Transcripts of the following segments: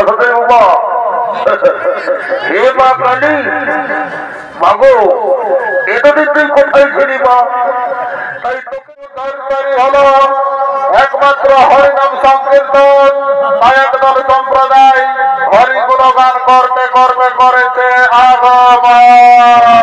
বসুদেব মা হে মা কালী মাগো এতদিন তুই কোথায় ছিলি মা তাই তোকে দরকারি হলো একমাত্র হরিনাম সংকীর্তন একদল সম্প্রদায় হরি গুণগান করতে করতে করেছে আগমন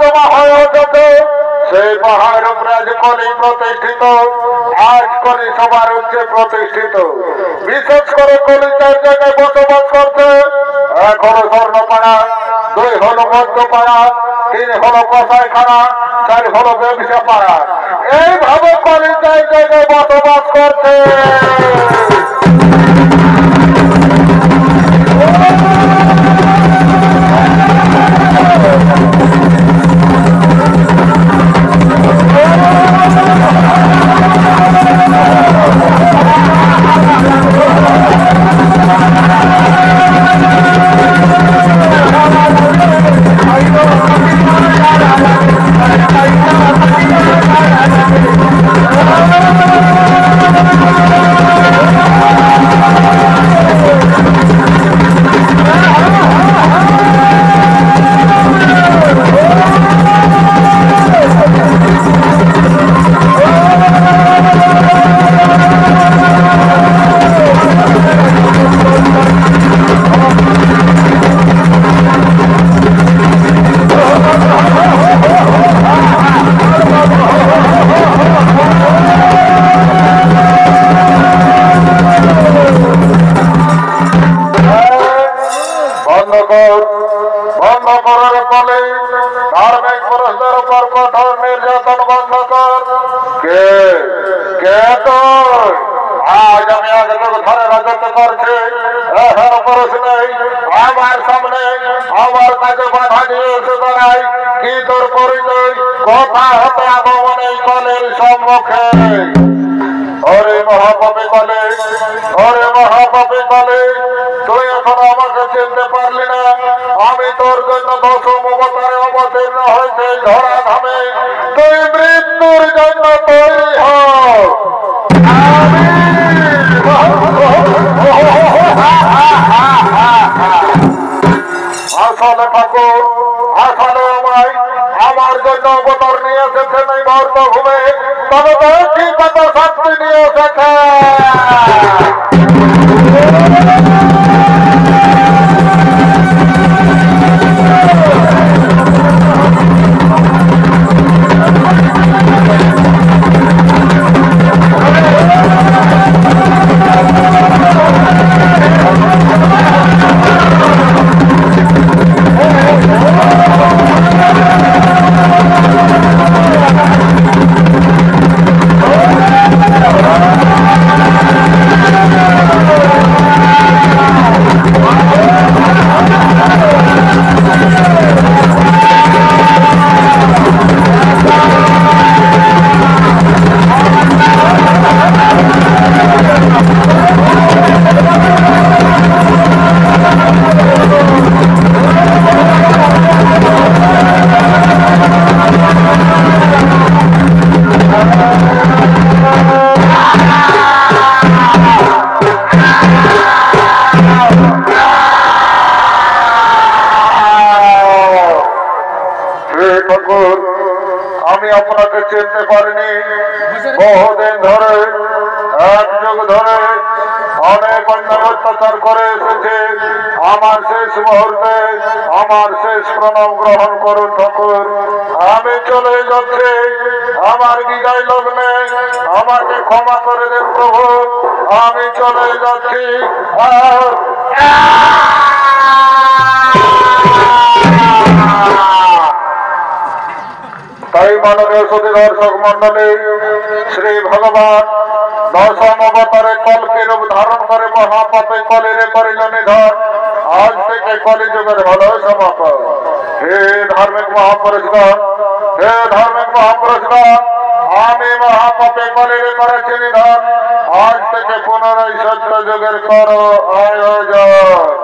জমা হয়ে উঠেছে সেই পাহাড়ের উপরে আজ কলি প্রতিষ্ঠিত। আজ কলি সবার উচ্চে প্রতিষ্ঠিত। বিশেষ করে কলি 4 জায়গায় বসবাস করছে। 1 হলো স্বর্ণপাড়া, 2 হলো মধ্যপাড়া, 3 হলো কসাইখানা, 4 হলো ব্যবসা পাড়া। এইভাবে কলি 4 জায়গায় বসবাস করছে। আমার সামনে আমার কাছে বাধা দিয়ে এসে দাঁড়াই, কি তোর পরিচয়? কথা হতে আগমন এই কলের সম্মুখে। ওরে মহাপাপী কলে, ওরে মহাপাপী কলে, তুই এখন আমাকে চিনতে পারলি না? আমি তোর জন্য 10ম অবতারে অবতীর্ণ হয়েছে ধরা ধামে। তুই মৃত্যুর জন্য তৈরি হ। আসলে ঠাকুর, আসলে আমায় আমার জন্য অবতার নিয়ে এসেছেন এই ভূমে, তবে তো ঠিক মতো শাস্তি নিয়ে এসেছে। আমি আপনাকে চিনতে পারিনি। বহুদিন ধরে, 1 যুগ ধরে অনেক অন্যায় অত্যাচার করে এসেছে। আমার শেষ মুহূর্তে আমার শেষ প্রণাম গ্রহণ করুন ঠাকুর। আমি চলে যাচ্ছি, আমার বিদায় লগ্নে আমাকে ক্ষমা করে দেন প্রভু। আমি চলে যাচ্ছি। তাই মাননীয় সুধী দর্শক মন্ডলী, শ্রী ভগবান 10ম অবতারে কলকি রূপ ধারণ করে মহাপাপে কলিরে করিল নিধন। আজ থেকে কলিযুগের হলো সমাপন। হে ধার্মিক মহাপুরুষগণ, হে ধার্মিক মহাপুরুষগণ, আমি মহাপাপে কলিরে করেছি নিধন। আজ থেকে পুনরায় সত্য যুগের করো আয়োজন।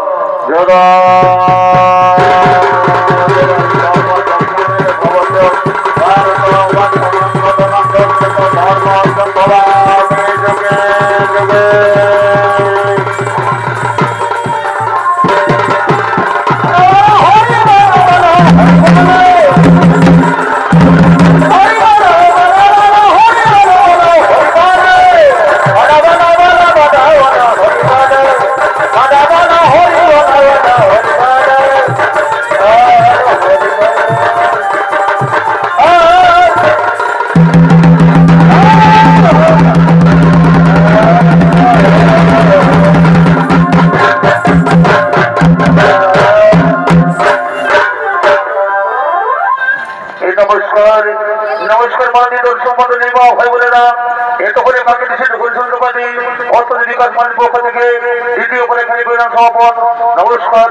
নমস্কার নমস্কার মাননীয় দর্শক মন্ডলী বা ভাই বোনেরা, এতক্ষণে বাকি সেটা শুনতে পারি অর্থনীতি বিকাশ মন্ত্রীর পক্ষ থেকে দ্বিতীয় পরীক্ষা সমাপন। নমস্কার।